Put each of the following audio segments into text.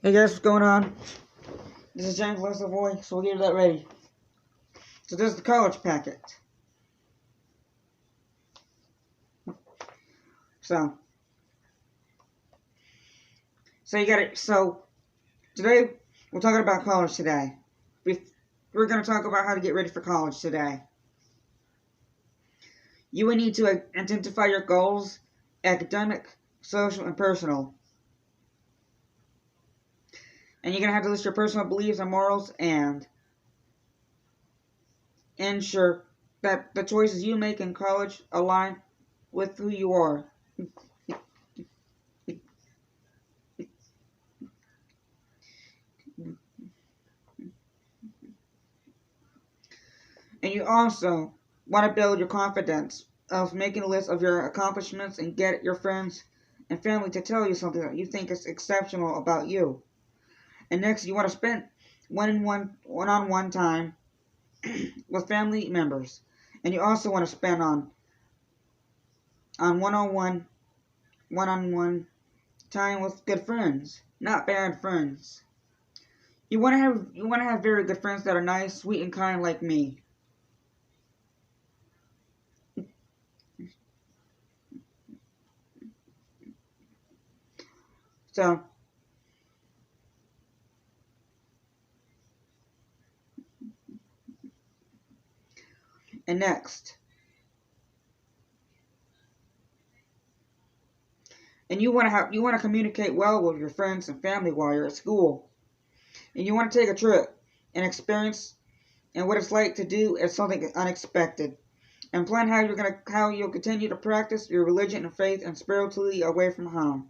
Hey guys, what's going on? This is James Lester Boy, so we'll get that ready. So this is the college packet. So you got it. So today we're talking about college today. We're going to talk about how to get ready for college today. You will need to identify your goals, academic, social, and personal. And you're going to have to list your personal beliefs and morals and ensure that the choices you make in college align with who you are. And you also want to build your confidence of making a list of your accomplishments and get your friends and family to tell you something that you think is exceptional about you. And next, you want to spend one-on-one time with family members. And you also want to spend on one-on-one time with good friends, not bad friends. You want to have very good friends that are nice, sweet, and kind like me. So, and next, and you want to communicate well with your friends and family while you're at school. And you want to take a trip and experience and what it's like to do as something unexpected. And plan how you'll continue to practice your religion and faith and spiritually away from home.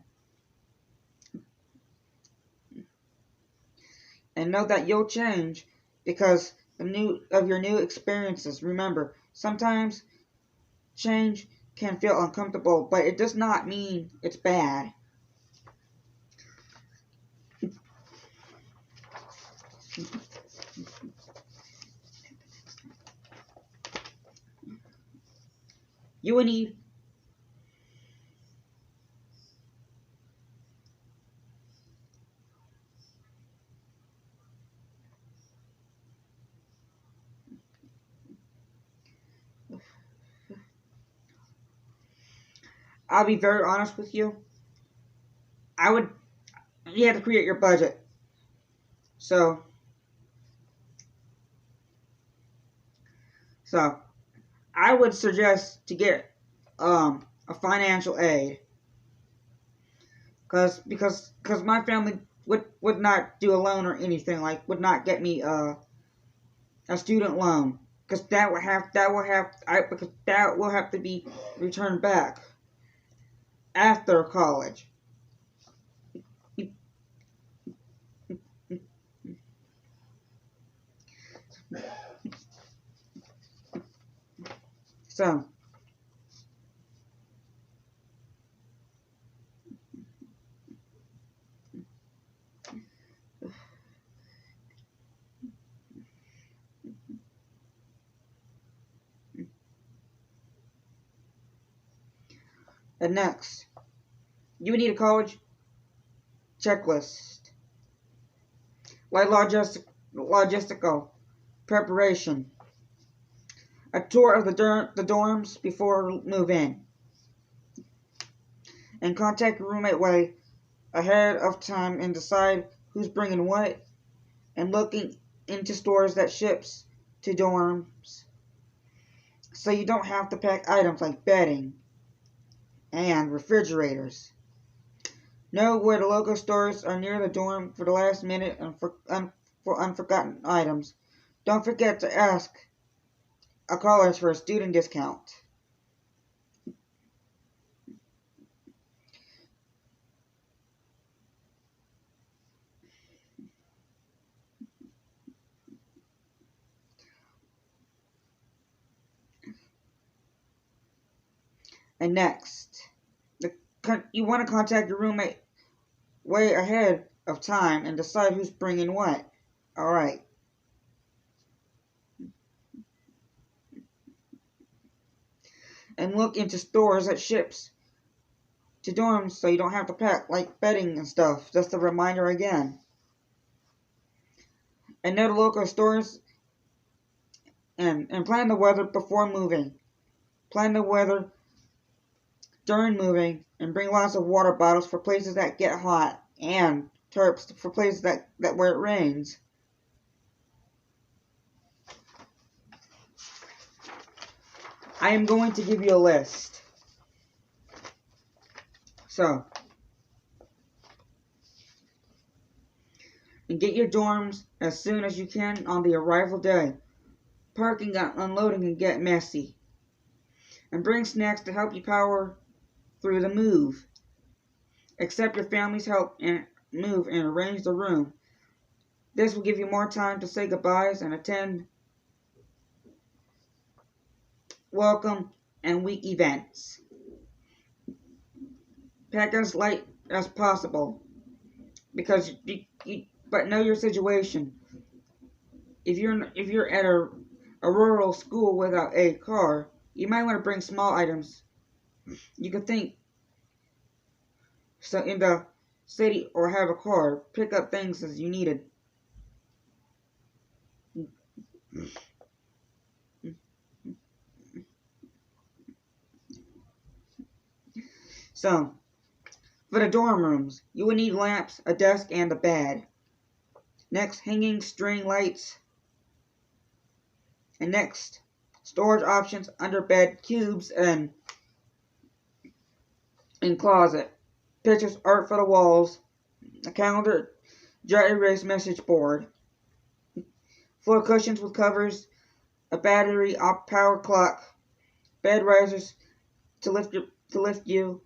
And know that you'll change because of your new experiences. Remember, sometimes change can feel uncomfortable, but it does not mean it's bad. You will need I'll be very honest with you. I would You have to create your budget. So so I would suggest to get a financial aid because my family would not do a loan or anything, like would not get me a student loan, because that will have to be returned back after college. So and next, you would need a college checklist, like logistical preparation, a tour of the dorms before move in, and contact your roommate way ahead of time and decide who's bringing what, and looking into stores that ships to dorms so you don't have to pack items like bedding and refrigerators. Know where the local stores are near the dorm for the last minute and for unforgotten items. Don't forget to ask a college for a student discount. And next, you want to contact your roommate way ahead of time and decide who's bringing what. Alright. And look into stores that ships to dorms so you don't have to pack like bedding and stuff. Just a reminder again. And know the local stores and plan the weather before moving. Plan the weather during moving and bring lots of water bottles for places that get hot and tarps for places that where it rains. I am going to give you a list. So, and get your dorms as soon as you can on the arrival day. Parking and unloading can get messy. And bring snacks to help you power through the move. Accept your family's help and move and arrange the room. This will give you more time to say goodbyes and attend welcome and week events. Pack as light as possible because but know your situation. If you're at a rural school without a car, you might want to bring small items. You can think so in the city or have a car. Pick up things as you needed. So, for the dorm rooms, you will need lamps, a desk, and a bed. Next, hanging string lights. And next, storage options under bed, cubes, and in closet. Pictures, art for the walls, a calendar, dry erase message board. Floor cushions with covers, a battery power clock, bed risers to lift you,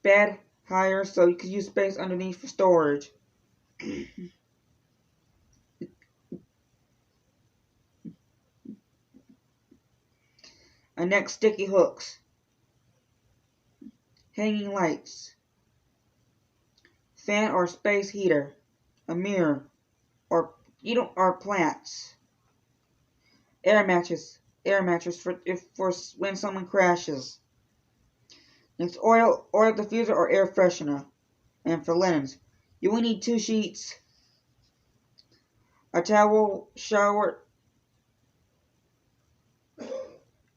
bed higher so you can use space underneath for storage. And next, sticky hooks, hanging lights, fan or space heater, a mirror, or plants, air mattress for when someone crashes. Next, oil diffuser or air freshener, and for linens, you will need 2 sheets, a towel, shower,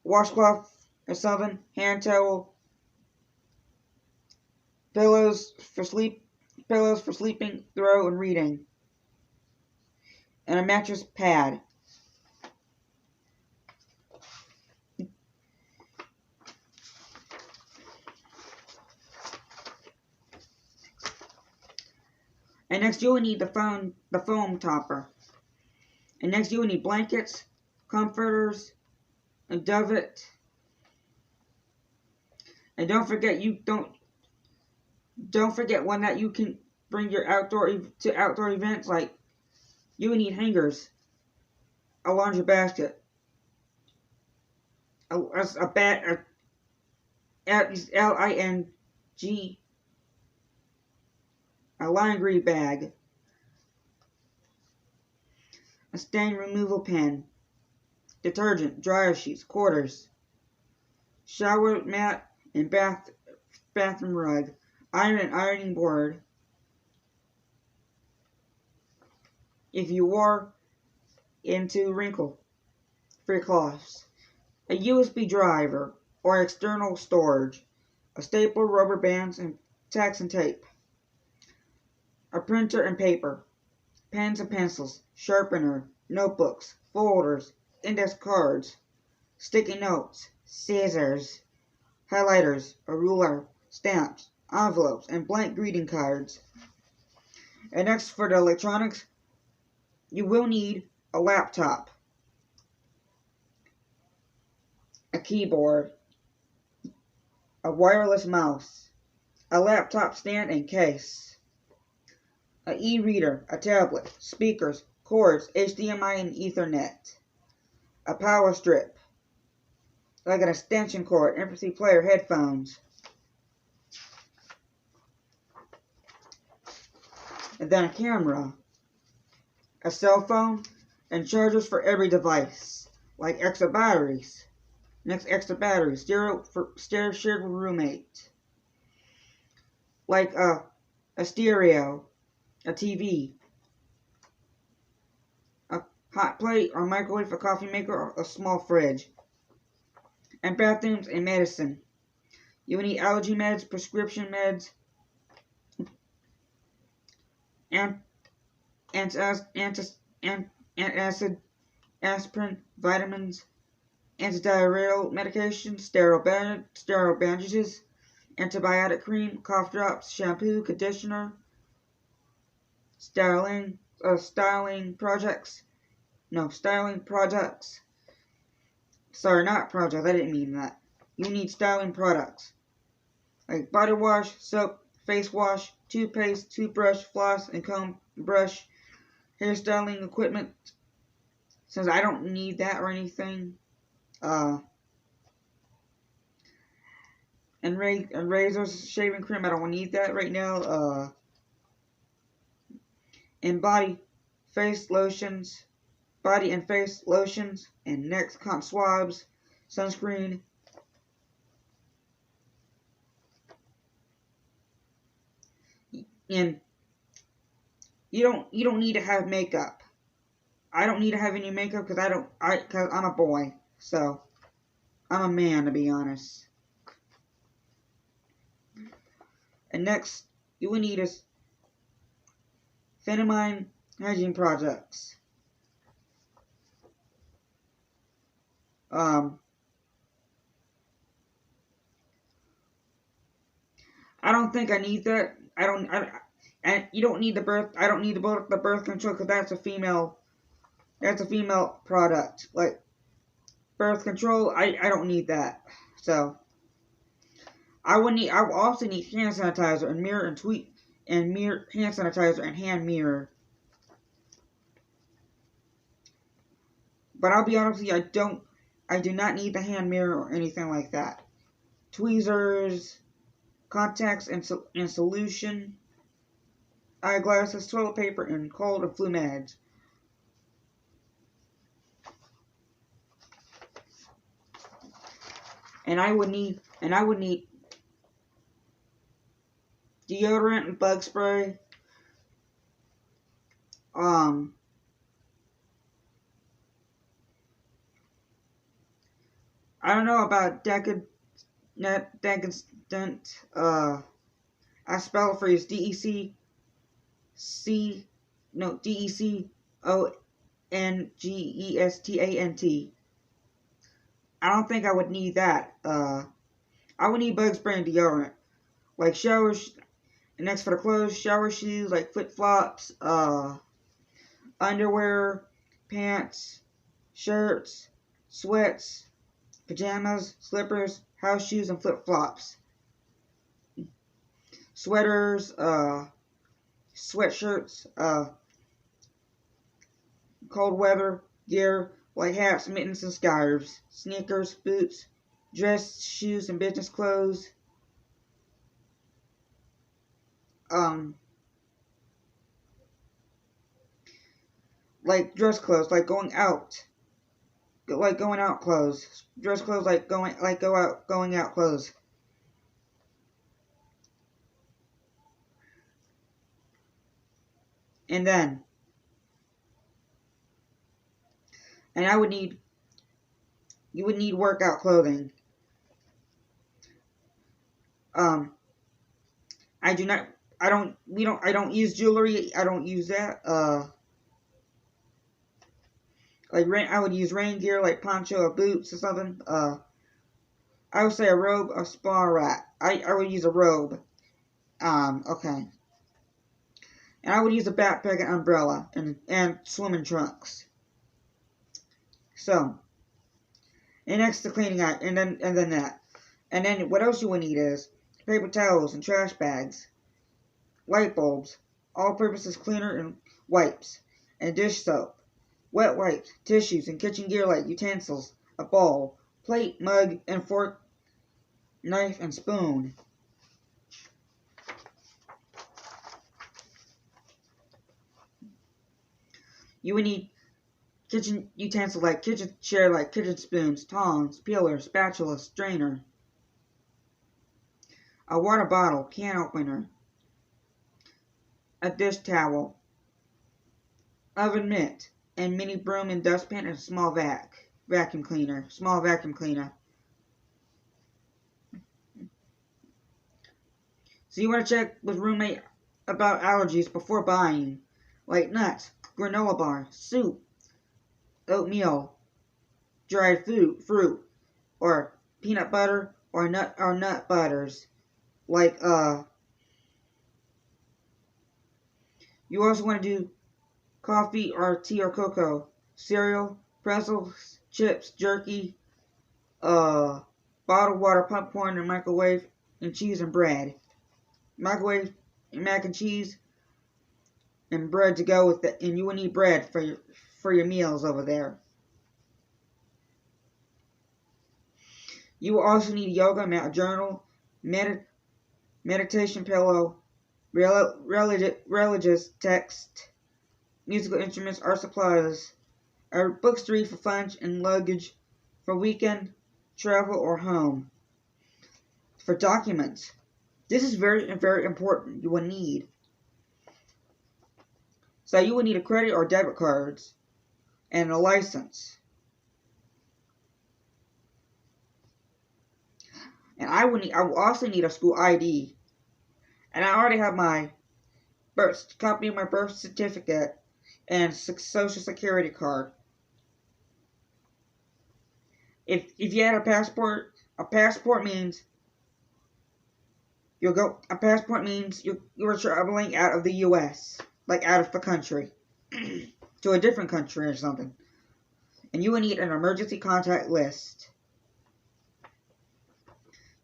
washcloth or something, hand towel, pillows for sleeping, throw, and reading, and a mattress pad. And next you will need the foam topper. And next you will need blankets, comforters, a duvet. And don't forget one that you can bring your outdoor events, like you will need hangers, a laundry basket, a laundry bag, a stain removal pen, detergent, dryer sheets, quarters, shower mat, and bathroom rug, iron and ironing board. If you are into wrinkle-free cloths, a USB driver or external storage, a stapler, rubber bands, and tacks and tape, a printer and paper, pens and pencils, sharpener, notebooks, folders, index cards, sticky notes, scissors, highlighters, a ruler, stamps, envelopes, and blank greeting cards. And next, for the electronics, you will need a laptop, a keyboard, a wireless mouse, a laptop stand and case, an e-reader, a tablet, speakers, cords, HDMI and Ethernet, a power strip, like an extension cord, MP3 player, headphones, and then a camera, a cell phone, and chargers for every device, like extra batteries. Next, extra batteries, stereo shared with roommate. like a stereo, a TV, a hot plate or microwave, a coffee maker, or a small fridge, and bathrooms and medicine. You will need allergy meds, prescription meds, and antacid, aspirin, vitamins, antidiarrheal medication, sterile bandages, antibiotic cream, cough drops, shampoo, conditioner, styling projects. No, styling products. Sorry, not projects. I didn't mean that. You need styling products like body wash, soap, face wash, toothpaste, toothbrush, floss, and comb brush, hairstyling equipment. Since I don't need that or anything. And razors, shaving cream. I don't need that right now. And body and face lotions, and neck cotton swabs, sunscreen, and you don't need to have makeup. I don't need to have any makeup because I'm a boy, so I'm a man, to be honest. And next, you will need is Phenamine hygiene products. I don't think I need that. And you don't need the birth. I don't need the birth control because that's a female. That's a female product. Like birth control, I don't need that. So I will also need hand sanitizer and mirror and hand sanitizer and hand mirror. But I'll be honest with you, I do not need the hand mirror or anything like that. Tweezers, contacts and solution, eyeglasses, toilet paper, and cold and flu meds. And I would need deodorant and bug spray. I don't know about decadent. I spell it for you. DECONgestant. I don't think I would need that. I would need bug spray and deodorant, like showers. Next for the clothes, shower shoes, like flip flops, underwear, pants, shirts, sweats, pajamas, slippers, house shoes, and flip flops. Sweaters, sweatshirts, cold weather gear like hats, mittens, and scarves, sneakers, boots, dress shoes, and business clothes. Like dress clothes, like going out clothes. Dress clothes, like going out clothes. And you would need workout clothing. I don't use jewelry. I don't use that. I would use rain gear like poncho or boots or something. I would say a robe or spa rack. I would use a robe. Okay. And I would use a backpack and umbrella and swimming trunks. So, and next to cleaning out, and then that. And then what else you would need is paper towels and trash bags, light bulbs, all-purpose cleaner and wipes, and dish soap, wet wipes, tissues, and kitchen gear like utensils, a bowl, plate, mug, and fork, knife, and spoon. You would need kitchen utensils like kitchen chair, like kitchen spoons, tongs, peeler, spatula, strainer, a water bottle, can opener, a dish towel, oven mitt, and mini broom and dustpan, and a small vacuum cleaner. Small vacuum cleaner. So you want to check with roommate about allergies before buying, like nuts, granola bar, soup, oatmeal, dried fruit, or peanut butter or nut butters. Like you also want to do coffee or tea or cocoa, cereal, pretzels, chips, jerky, bottled water, popcorn, and microwave, and cheese and bread. Microwave and mac and cheese and bread to go with it, and you will need bread for your meals over there. You will also need a yoga mat, a journal, meditation pillow, religious text, musical instruments, art supplies, books to read for fun, and luggage for weekend travel or home. For documents, this is very, very important. You will need. So you will need a credit or debit cards and a license. And I will also need a school ID. And I already have my copy of my birth certificate and social security card. If you had a passport means you're traveling out of the U.S., like out of the country, to a different country or something. And you will need an emergency contact list.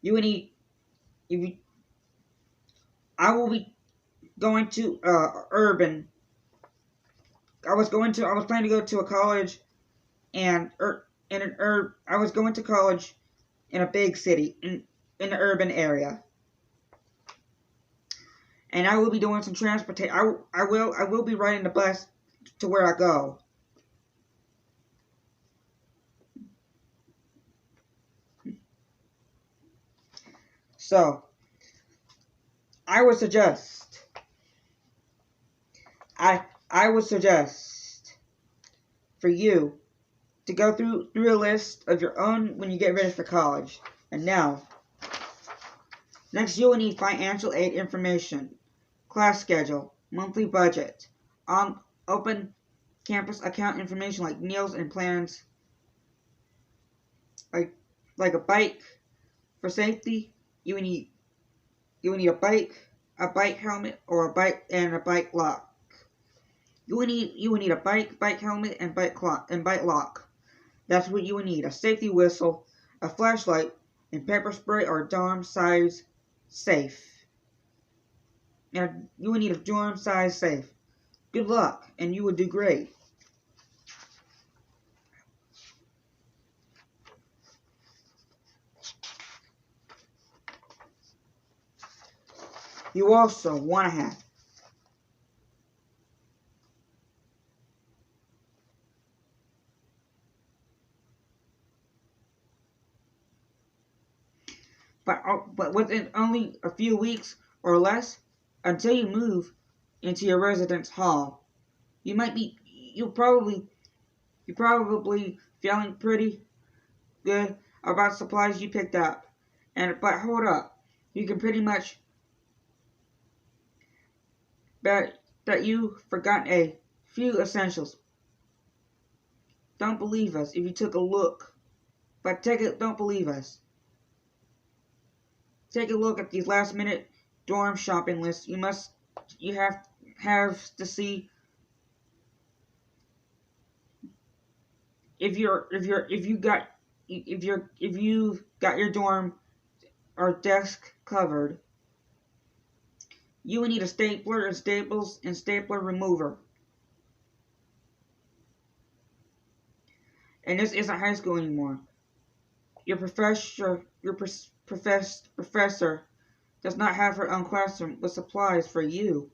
You will need, I will be going to urban. I was planning to go to a college, and I was going to college in a big city in an urban area. And I will be doing some transportation. I will be riding the bus to where I go. So I would suggest for you to go through a list of your own when you get ready for college. And now, next you will need financial aid information, class schedule, monthly budget, open campus account information like meals and plans, like a bike for safety. You will need a bike helmet, or a bike lock. You will need a bike helmet, and bike lock. That's what you will need: a safety whistle, a flashlight, and pepper spray or dorm size safe. And you will need a dorm size safe. Good luck, and you will do great. You also want to have but within only a few weeks or less, until you move into your residence hall, you're probably feeling pretty good about supplies you picked up. But hold up, you can pretty much bet that you've forgotten a few essentials. Don't believe us if you took a look, but don't believe us. Take a look at these last-minute dorm shopping lists. You have to see if you've got your dorm or desk covered. You will need a stapler and staples and stapler remover. And this isn't high school anymore. Your professor does not have her own classroom with supplies for you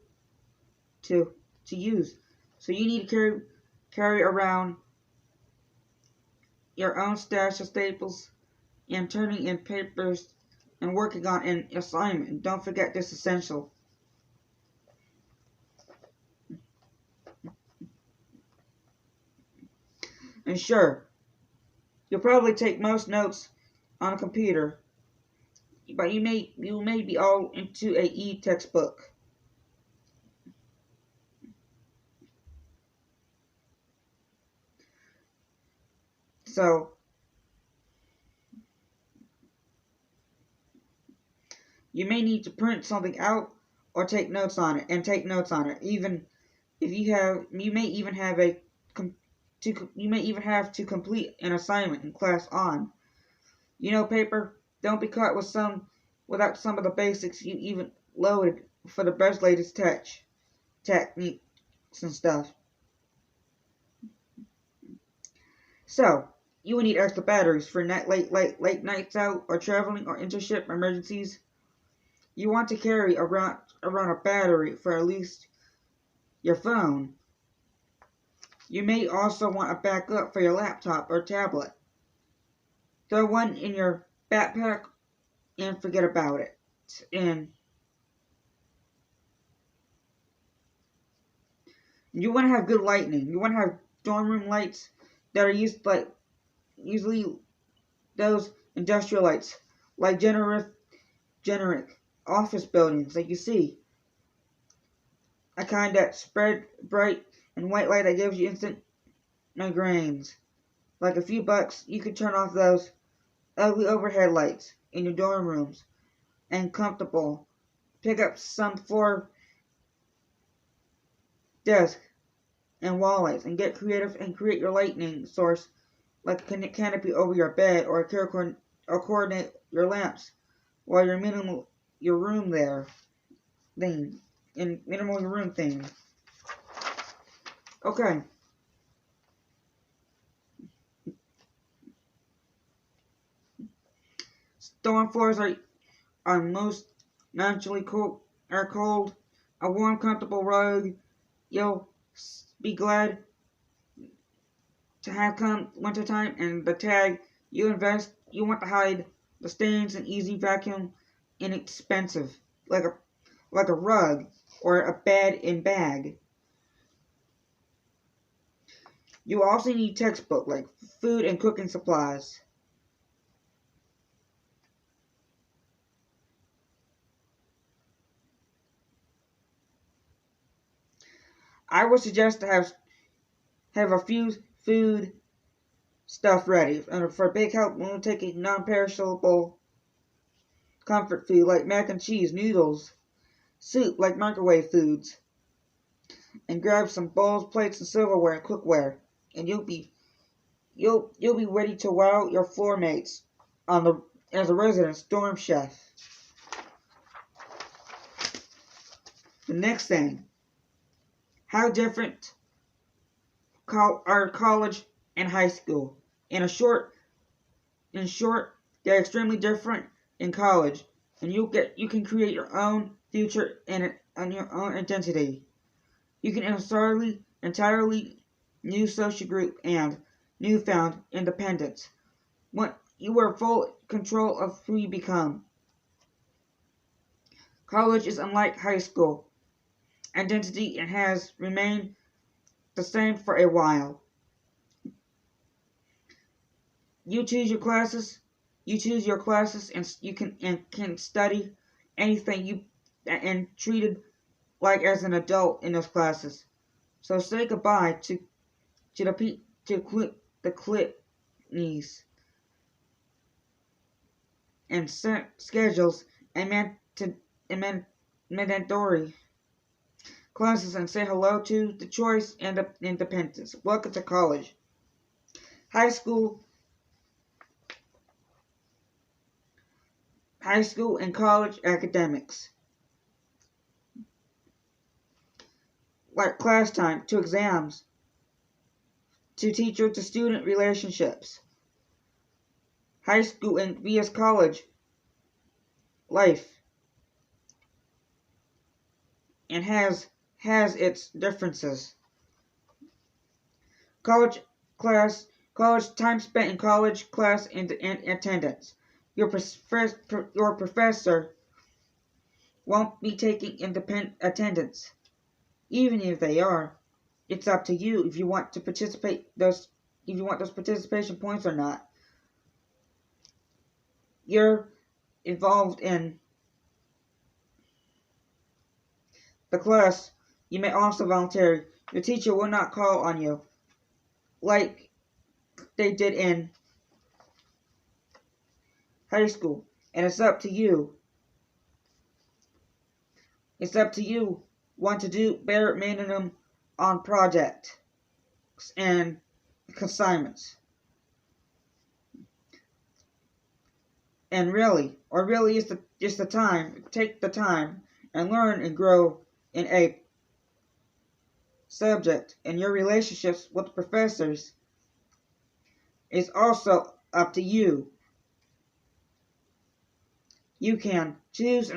to use. So you need to carry around your own stash of staples and turning in papers and working on an assignment. And don't forget this essential. And sure, you'll probably take most notes on a computer, but you may be all into a e-textbook. So you may need to print something out or take notes on it and take notes on it. Even if you may even have you may even have to complete an assignment in class on. Paper. Don't be caught without some of the basics you even loaded for the best latest techniques and stuff. So you will need extra batteries for late nights out or traveling or intership emergencies. You want to carry around a battery for at least your phone. You may also want a backup for your laptop or tablet. Throw one in your backpack and forget about it. And you want to have good lighting. You want to have dorm room lights that are usually those industrial lights, like generic office buildings, like you see. A kind that spread bright and white light that gives you instant migraines. Like a few bucks, you could turn off those ugly overhead lights in your dorm rooms and comfortable. Pick up some for desk and wall lights and get creative and create your lighting source like a canopy over your bed or coordinate your lamps while you're minimal your room there thing in minimal your room thing. Okay. Stone floors are most naturally cold. A warm, comfortable rug you'll be glad to have come wintertime, and the tag you want to hide the stains and easy vacuum inexpensive, like a rug or a bed in bag. You also need textbook like food and cooking supplies. I would suggest to have a few food stuff ready. And for big help, we'll take a non-perishable comfort food like mac and cheese, noodles, soup like microwave foods, and grab some bowls, plates, and silverware and cookware, and you'll be ready to wow your floor mates on the as a resident storm chef. The next thing, how different are college and high school? In short, they're extremely different in college, and you can create your own future and your own identity. You can entirely new social group and newfound independence. When you are full control of who you become. College is unlike high school identity and has remained the same for a while. You choose your classes. You choose your classes, and you can study anything you and treated like as an adult in those classes. So say goodbye to the clip knees and set schedules and mandatory classes and say hello to the choice and the independence. Welcome to college. High school and college academics. Like class time to exams to teacher to student relationships. High school and vs college life and has its differences. College college time spent in college class and attendance. Your professor won't be taking independent attendance. Even if they are, it's up to you if you want to participate those if you want those participation points or not. You're involved in the class. You may also volunteer. Your teacher will not call on you like they did in high school. And it's up to you. It's up to you want to do bare minimum on projects and consignments. And really is the time. Take the time and learn and grow in a subject. And your relationships with the professors is also up to you. You can choose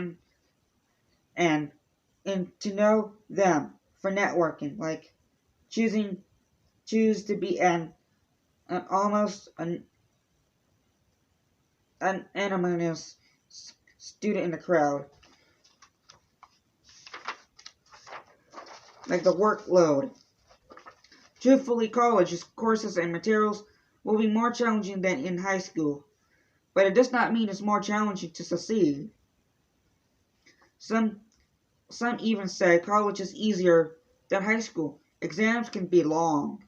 and to know them for networking, like choose to be an almost an anonymous student in the crowd. Like the workload. Truthfully, college's courses and materials will be more challenging than in high school, but it does not mean it's more challenging to succeed. Some even say college is easier than high school. Exams can be long,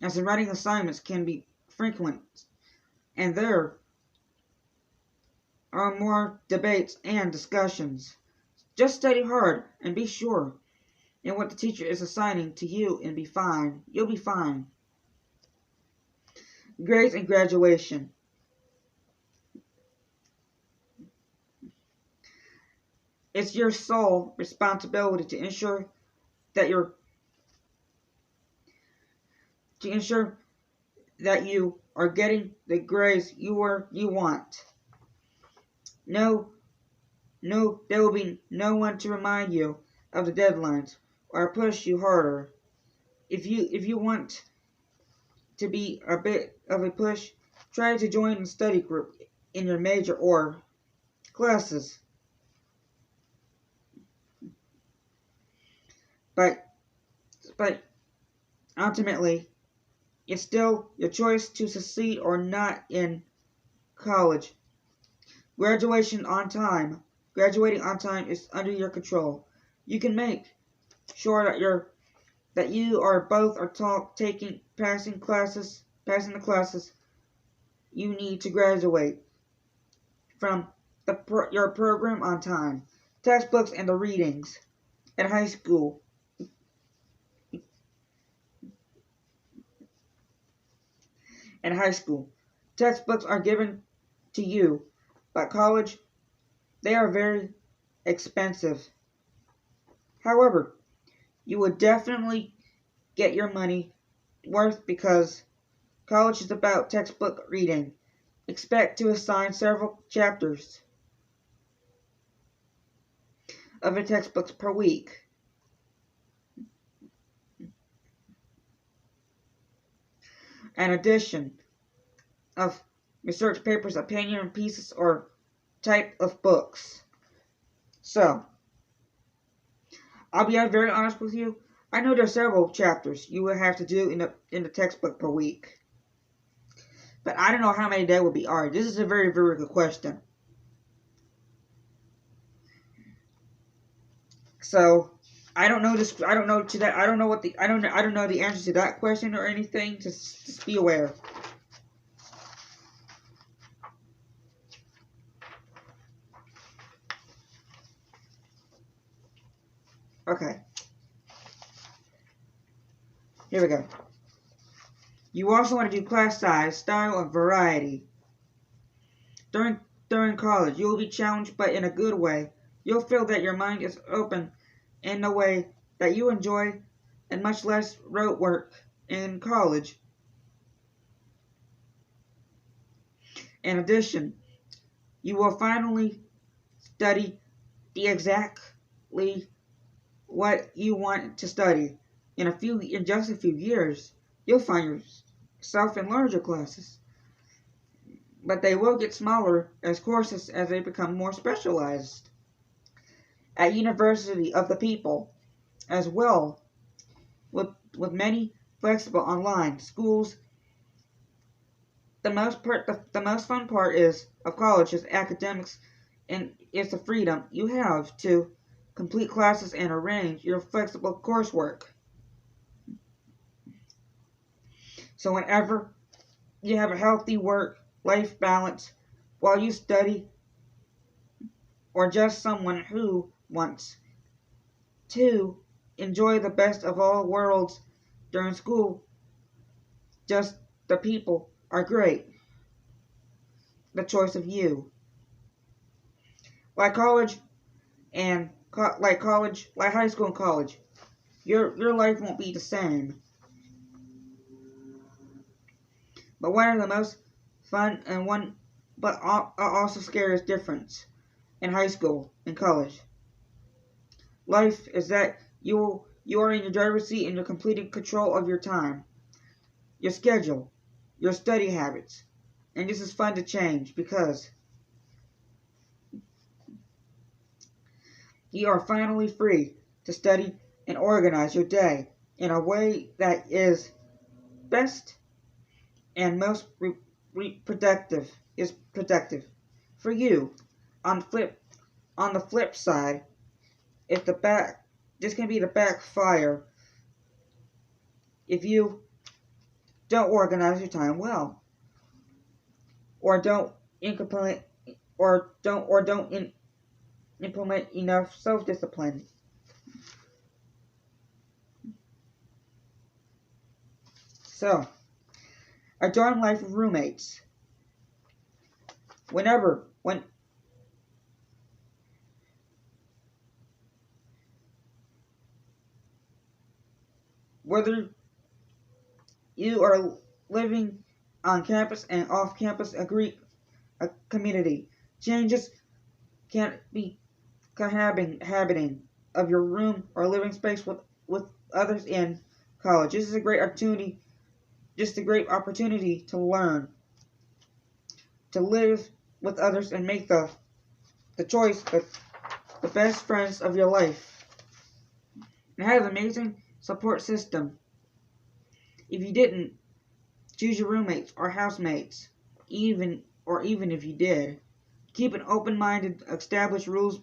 as the writing assignments can be frequent, and there are more debates and discussions. Just study hard and be sure in what the teacher is assigning to you and be fine. You'll be fine. Grades and graduation. It's your sole responsibility to ensure that you are getting the grades you want. No, there will be no one to remind you of the deadlines or push you harder. If you want to be a bit of a push, try to join a study group in your major or classes. But ultimately, it's still your choice to succeed or not in college. Graduating on time is under your control. You can make sure that you are both passing the classes you need to graduate from your program on time. Textbooks and the readings at high school. Textbooks are given to you. But college, they are very expensive. However, you would definitely get your money worth because college is about textbook reading. Expect to assign several chapters of the textbooks per week. An addition of research papers, opinion pieces, or type of books. So, I'll be very honest with you. I know there are several chapters you will have to do in the textbook per week. But I don't know how many there will be. Alright, this is a very, very good question. So, I don't know this. I don't know to that. I don't know the answer to that question or anything. Just be aware. Okay. Here we go. You also want to do class size, style, and variety. During college, you will be challenged, but in a good way. You'll feel that your mind is open in a way that you enjoy, and much less rote work in college. In addition, you will finally study exactly what you want to study. In just a few years, you'll find yourself in larger classes. But they will get smaller as they become more specialized. At University of the People, as well, with many flexible online schools the most fun part of college is academics, and it's the freedom you have to complete classes and arrange your flexible coursework. So whenever you have a healthy work-life balance while you study, or just someone who wants to enjoy the best of all worlds during school, just the people are great. The choice of you. Like college like high school and college, your life won't be the same. But one of the most fun and one but also scariest difference in high school and college life is that you are in your driver's seat and you're completing control of your time, your schedule, your study habits. And this is fun to change because you are finally free to study and organize your day in a way that is best and most productive for you. On the flip side, if the back this can be the backfire if you don't organize your time well, or don't implement implement enough self-discipline. So, a dorm life with roommates. When whether you are living on campus and off campus, a community changes can't be cohabiting of your room or living space with others in college. This is a great opportunity, just a great opportunity to learn, to live with others and make the choice that the best friends of your life. It has an amazing support system. If you didn't choose your roommates or housemates, even if you did, keep an open-minded, establish rules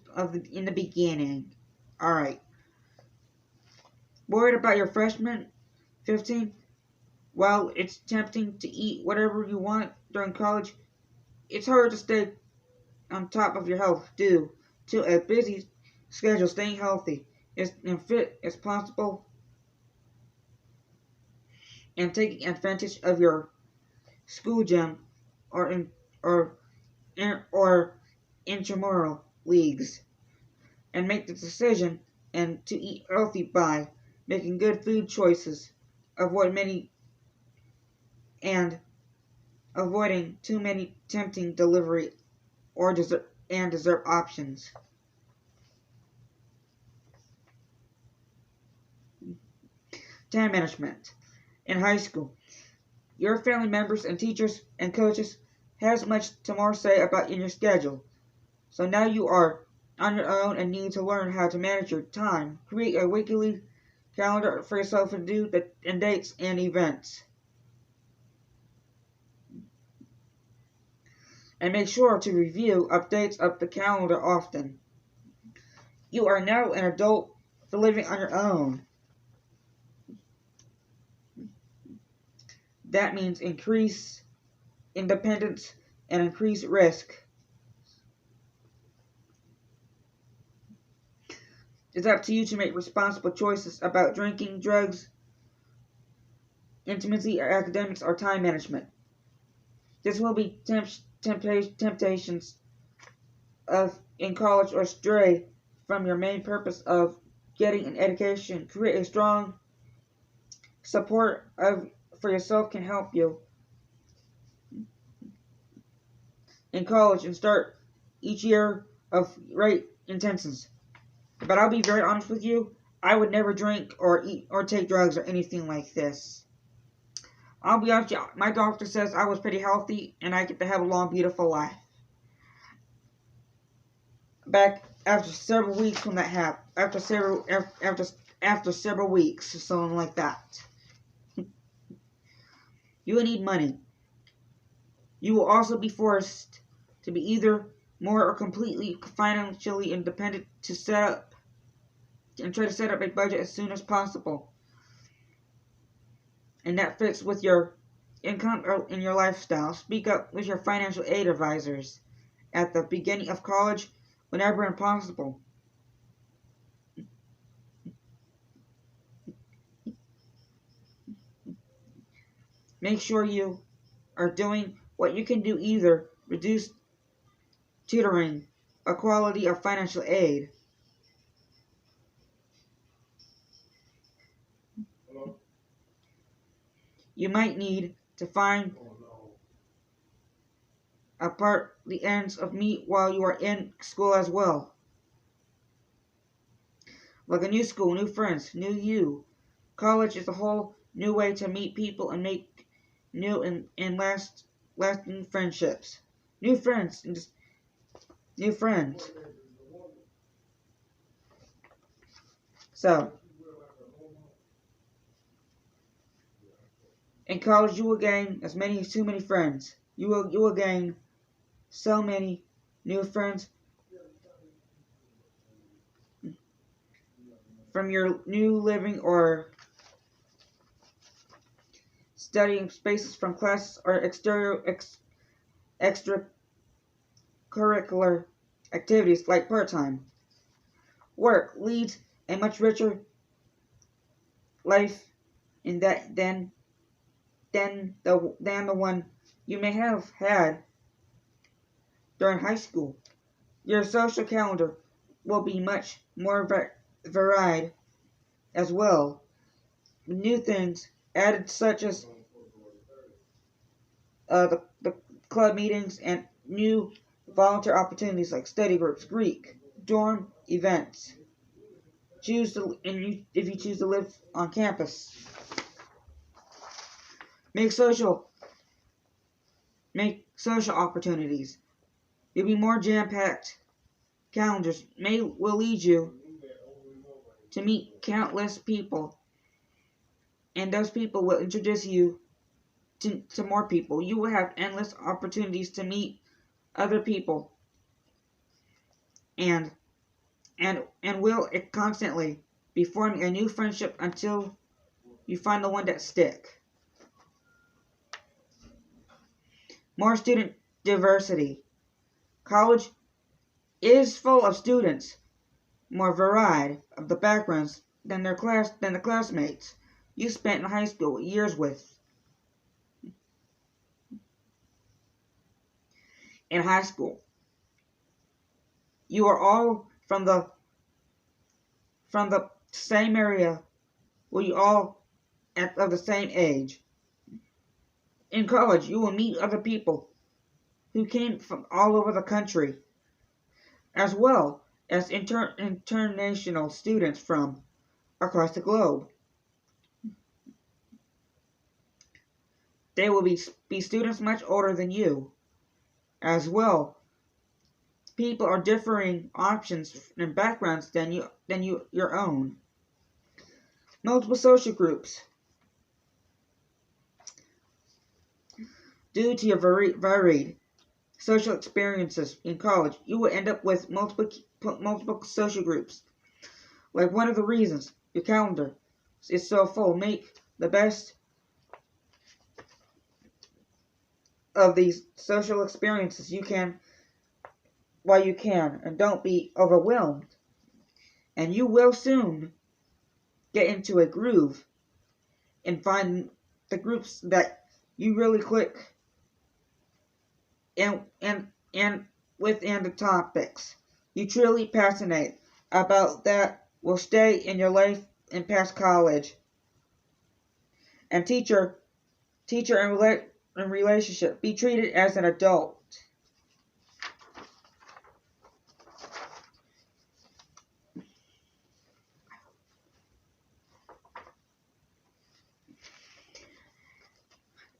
in the beginning. All right. Worried about your freshman 15? While it's tempting to eat whatever you want during college, it's hard to stay on top of your health due to a busy schedule. Staying healthy and fit as possible and taking advantage of your school gym or intramural leagues, and make the decision and to eat healthy by making good food choices, avoid many and avoiding too many tempting delivery or dessert options. Time management. In high school, your family members and teachers and coaches has much to more say about in your schedule. So now you are on your own and need to learn how to manage your time. Create a weekly calendar for yourself and and dates and events. And make sure to review updates of the calendar often. You are now an adult for living on your own. That means increase independence and increase risk. It's up to you to make responsible choices about drinking, drugs, intimacy, or academics, or time management. This will be temptations of in college or stray from your main purpose of getting an education. Create a strong support for yourself can help you in college and start each year of right intentions. But I'll be very honest with you, I would never drink or eat or take drugs or anything like this. I'll be honest with you, my doctor says I was pretty healthy and I get to have a long, beautiful life. Back after several weeks when that happened, after several weeks or something like that. You will need money. You will also be forced to be either more or completely financially independent to set up and try to set up a budget as soon as possible. And that fits with your income or in your lifestyle. Speak up with your financial aid advisors at the beginning of college whenever possible. Make sure you are doing what you can do, either reduce tutoring, a quality of financial aid. You might need to find apart the ends of meat while you are in school as well. Like a new school, new friends, new you. College is a whole new way to meet people and make new and lasting friendships. New friends and just new friends. So, in college, you will gain too many friends. You will gain so many new friends from your new living or studying spaces, from classes or extracurricular activities like part-time work leads a much richer life in that than the one you may have had during high school. Your social calendar will be much more varied as well. New things added, such as the club meetings and new volunteer opportunities like study groups, Greek, dorm events. If you choose to live on campus, make social opportunities. You'll be more jam-packed. Calendars will lead you to meet countless people, and those people will introduce you to more people. You will have endless opportunities to meet other people, and will constantly be forming a new friendship until you find the one that stick. More student diversity. College is full of students more varied of the backgrounds than the classmates you spent in high school years with. In high school, you are all from the same area, where you all of the same age. In college, you will meet other people who came from all over the country, as well as international students from across the globe. They will be students much older than you, as well. People are differing options and backgrounds than your own. Multiple social groups. Due to your varied social experiences in college, you will end up with multiple social groups. Like, one of the reasons your calendar is so full, make the best of these social experiences you can while you can, and don't be overwhelmed. And you will soon get into a groove and find the groups that you really click and within the topics you truly passionate about, that will stay in your life and past college. And teacher and relationship. Be treated as an adult.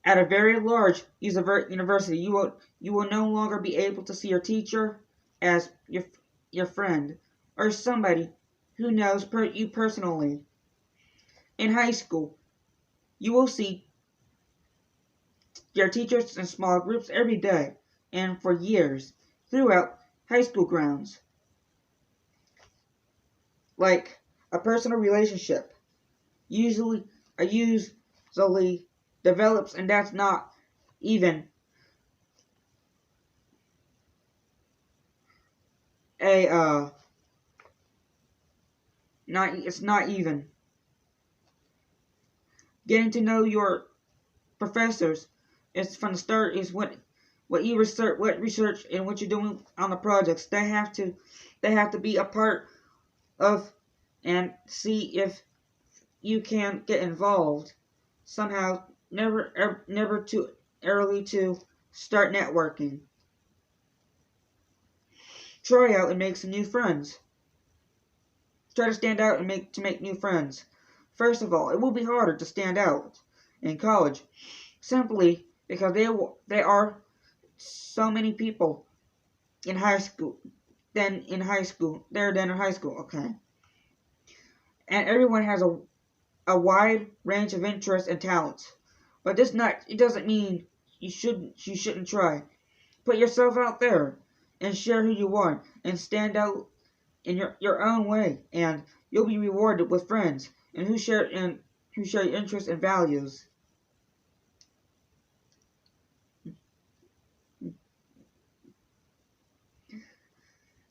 At a very large university, you will no longer be able to see your teacher as your friend or somebody who knows you personally. In high school, you will see your teachers in small groups every day and for years throughout high school grounds. Like a personal relationship usually usually develops, and that's not even a not it's not even getting to know your professors is from the start is what you research and what you're doing on the projects. They have to be a part of and see if you can get involved somehow. Never too early to start networking. Try out and make some new friends. Try to stand out and make new friends. First of all, it will be harder to stand out in college simply because there are so many people in high school than in high school there than in high school. Okay, and everyone has a wide range of interests and talents. But it doesn't mean you shouldn't try. Put yourself out there and share who you are and stand out in your own way, and you'll be rewarded with friends and who share your interests and values.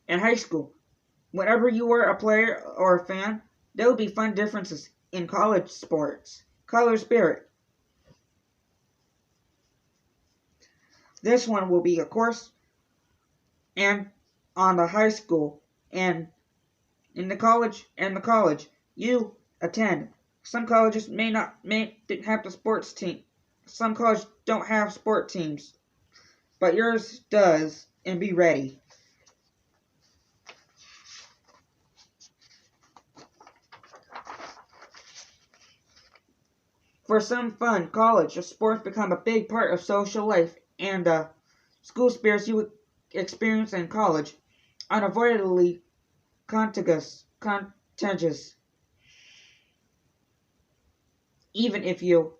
In high school, whenever you were a player or a fan, there will be fun differences in college sports. College spirit. This one will be, of course, and on the high school and in the college you attend. Some colleges may have the sports team. Some colleges don't have sport teams, but yours does, and be ready. For some fun, college or sports become a big part of social life, and school spirits you experience in college unavoidably contagious, even if you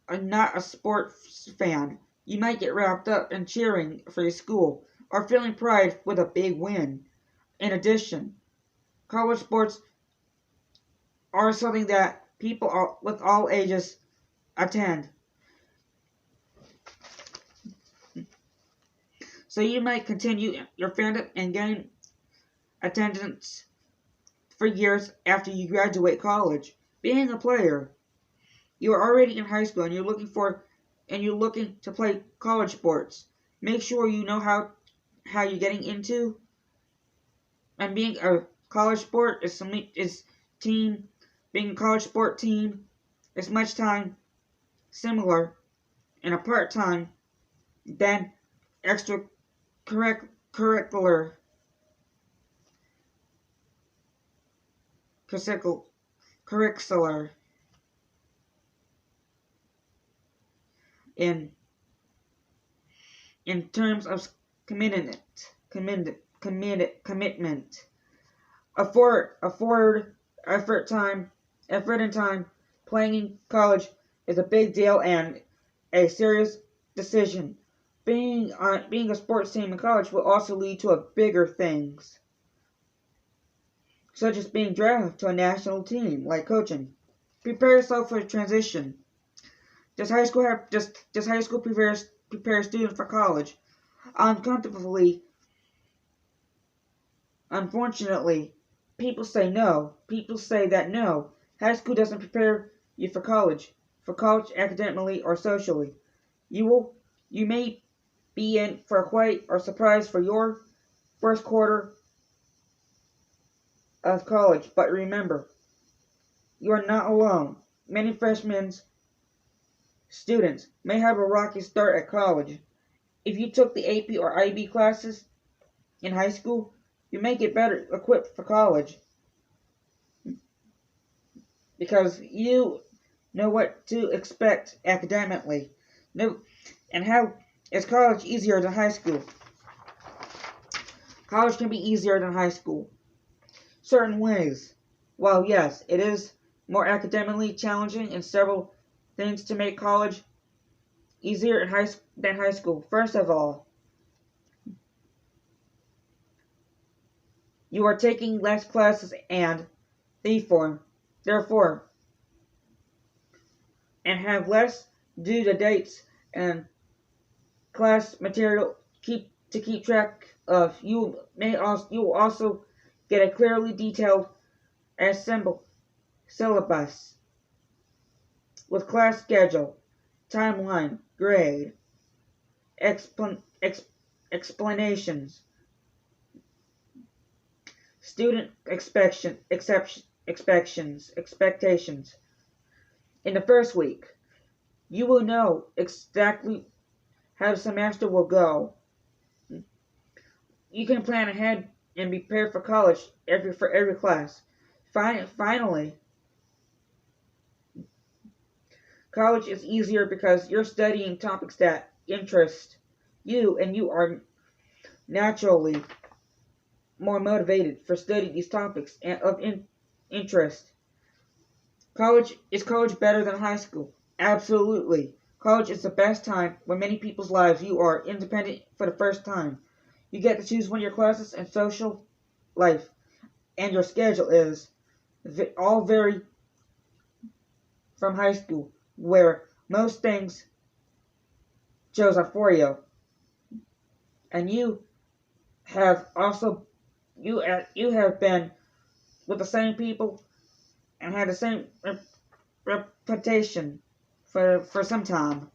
are not a sports fan. You might get wrapped up in cheering for your school or feeling pride with a big win. In addition, college sports are something that people with all ages attend. So you might continue your fandom and gain attendance for years after you graduate college. Being a player, you are already in high school and you're looking to play college sports. Make sure you know how you're getting into, and being a college sport is team being a college sport team is much time similar in a part time than extracurricular curricular in terms of commitment. Afford effort time effort and time playing in college is a big deal and a serious decision. Being a sports team in college will also lead to a bigger things, such as being drafted to a national team, like coaching. Prepare yourself for the transition. Does high school prepare students for college? Uncomfortably, unfortunately, people say no. People say that no, high school doesn't prepare you for college academically or socially. You may be in for quite a surprise for your first quarter of college, but remember, you are not alone. Many freshman students may have a rocky start at college. If you took the AP or IB classes in high school, you may get better equipped for college because you know what to expect academically. No, and how is college easier than high school? College can be easier than high school. Certain ways. While yes, it is more academically challenging in several things to make college easier than high school. First of all, you are taking less classes and therefore, and have less due to dates and class material to keep track of. You will also get a clearly detailed syllabus with class schedule, timeline, grade, explan, ex, explanations, student expectations. In the first week, you will know exactly how the semester will go. You can plan ahead and be prepared for college for every class. Finally, college is easier because you're studying topics that interest you, and you are naturally more motivated for studying these topics of interest. Is college better than high school? Absolutely. College is the best time when many people's lives. You are independent for the first time. You get to choose when your classes and social life and your schedule is all vary from high school, where most things chose are for you, and you have also you have been with the same people and had the same reputation for some time.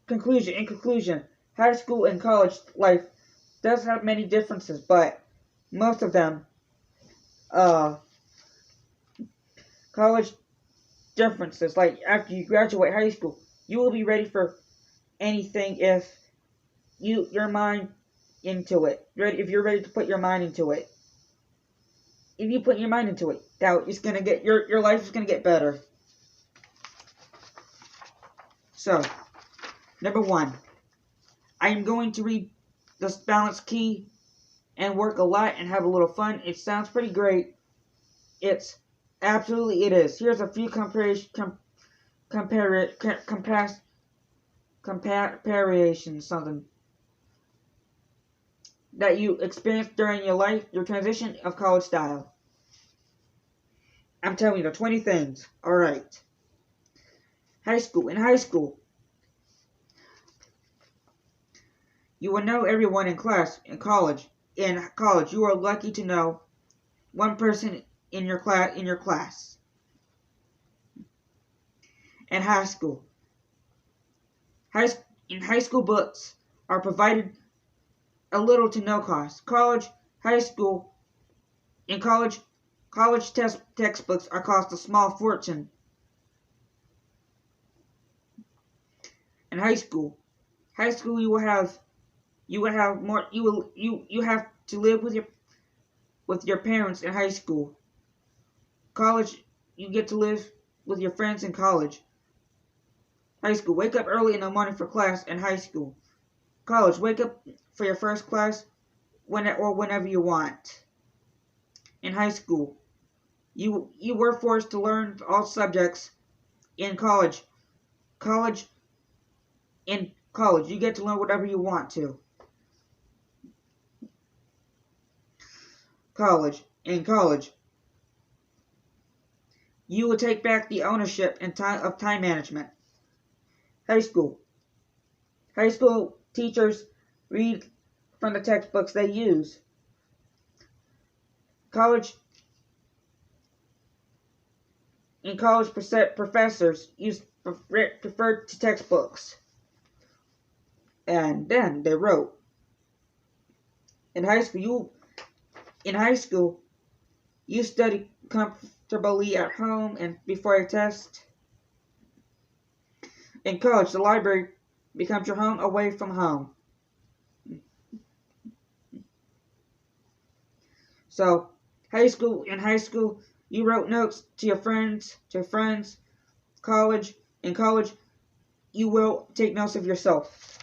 In conclusion, high school and college life does have many differences, but most of them, college differences, like after you graduate high school, you will be ready for anything if your mind into it. If you're ready to put your mind into it. If you put your mind into it, now it's gonna get your life is gonna get better. So, number 1, I am going to read this balance key and work a lot and have a little fun. It sounds pretty great. It is. Here's a few comparisons, something that you experienced during your transition of college style. I'm telling you, the 20 things. Alright. In high school, you will know everyone in class. In college, you are lucky to know one person in your class. In high school, in high school, books are provided a little to no cost. In college textbooks are cost a small fortune. In high school, you will have more. You have to live with your parents in high school. College, you get to live with your friends in college. High school, wake up early in the morning for class. In high school, college, wake up for your first class whenever you want. In high school, you were forced to learn all subjects. In college, you get to learn whatever you want to. In college, you will take back the ownership and of time management. High school teachers read from the textbooks they use. In college, professors preferred to textbooks, and then they wrote. In high school, you study comfortably at home and before a test. In college, the library becomes your home away from home. So, in high school, you wrote notes to your friends. In college, you will take notes of yourself.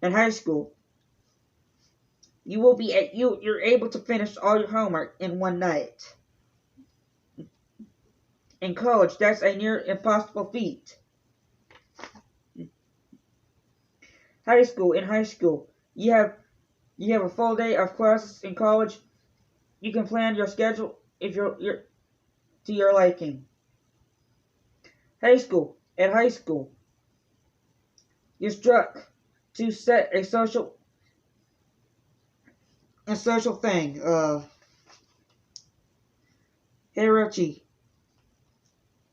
In high school, you're able to finish all your homework in one night. In college, that's a near impossible feat. High school. In high school, you have a full day of classes. In college, you can plan your schedule if you're to your liking. High school. At high school, you're struck to set a social thing. Hierarchy.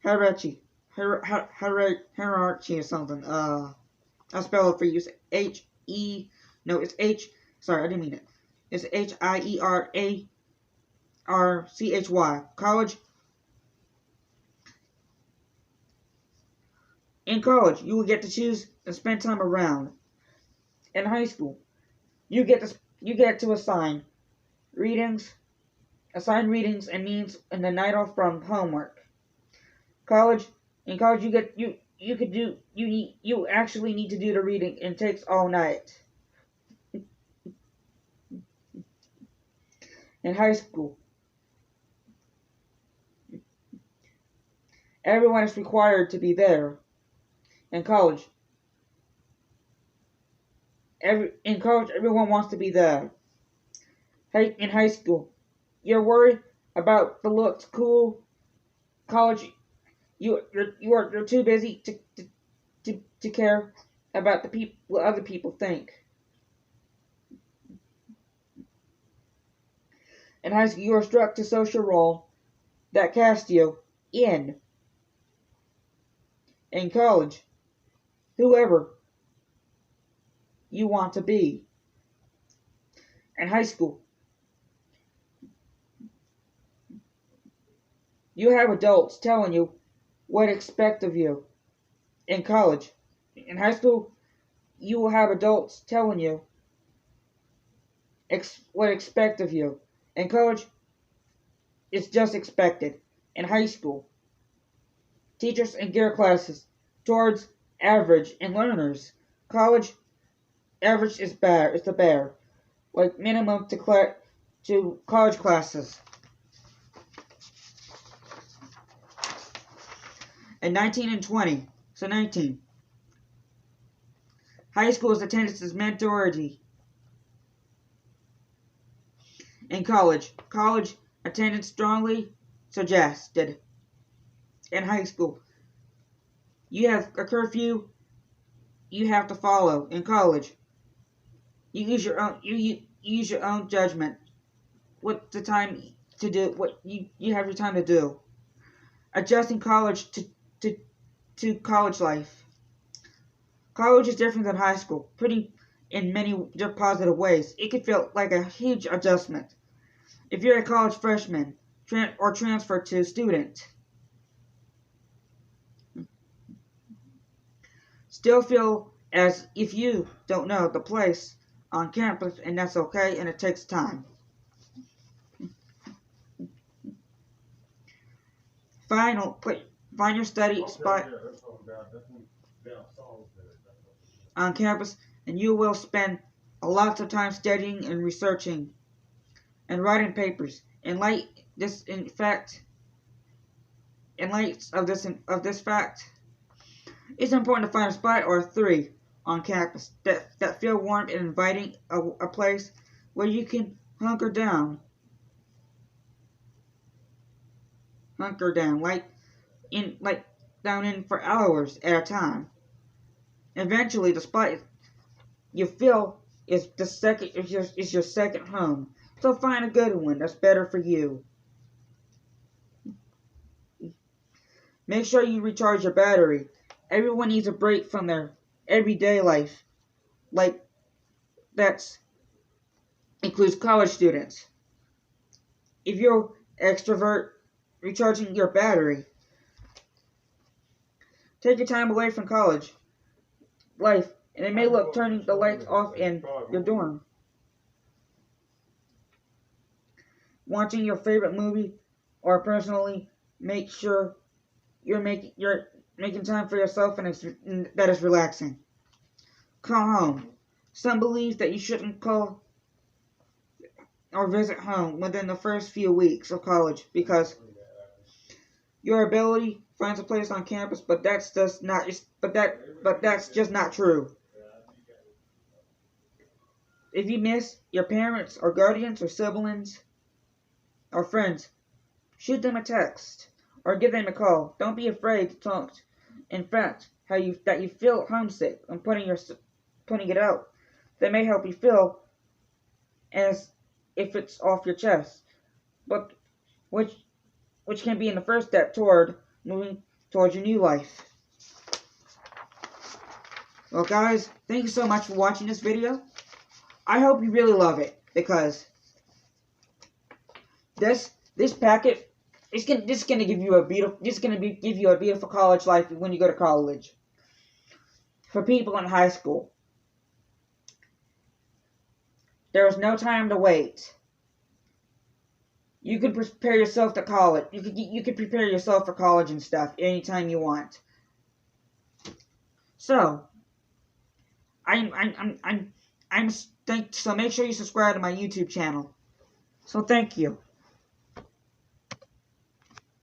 Hierarchy. Hierarchy or something. I'll spell it for you. It's H-E... No, it's H... Sorry, I didn't mean it. It's Hierarchy. College. In college, you will get to choose and spend time around. In high school, you get to assign readings and means and the night off from homework. In college, you actually need to do the reading and it takes all night. In high school, everyone is required to be there. In college, everyone wants to be there. In high school, you're worried about the looks cool. College, you're too busy to care about what other people think. In high school, you are struck to social role that cast you in. In college, whoever you want to be. In high school, you have adults telling you what to expect of you. In college, in high school, you will have adults telling you what to expect of you. In college, it's just expected. In high school, teachers and gear classes towards average and learners. College, average is bad. It's the bear. Like minimum to college classes. And 19 and 20. So 19. High school's attendance is majority. In college attendance strongly suggested. In high school, you have a curfew you have to follow. In college, you use your own judgment. What the time to do? What you have your time to do. Adjusting college to college life. College is different than high school, pretty in many positive ways. It could feel like a huge adjustment if you're a college freshman or transfer to student. Still feel as if you don't know the place on campus, and that's okay, and it takes time. Find your study spot on campus, and you will spend a lot of time studying and researching and writing papers. In light of this fact, it's important to find a spot or three on campus that feel warm and inviting, a place where you can hunker down, down in for hours at a time. Eventually, the spot you feel is your second home. So find a good one that's better for you. Make sure you recharge your battery. Everyone needs a break from their everyday life. That includes college students. If you're extrovert, recharging your battery. Take your time away from college life, and it may look turning the lights off in your dorm. Watching your favorite movie, or personally make sure you're making time for yourself and that is relaxing. Call home. Some believe that you shouldn't call or visit home within the first few weeks of college because your ability finds a place on campus, but that's just not that's just not true. If you miss your parents or guardians or siblings or friends, shoot them a text or give them a call. Don't be afraid to talk. In fact, that you feel homesick and putting it out. That may help you feel as if it's off your chest, but which can be in the first step toward moving towards your new life. Well, guys, thank you so much for watching this video. I hope you really love it, because this packet is gonna give you a beautiful college life when you go to college. For people in high school, there is no time to wait. You can prepare yourself to college. You can prepare yourself for college and stuff anytime you want. So, so make sure you subscribe to my YouTube channel. So thank you.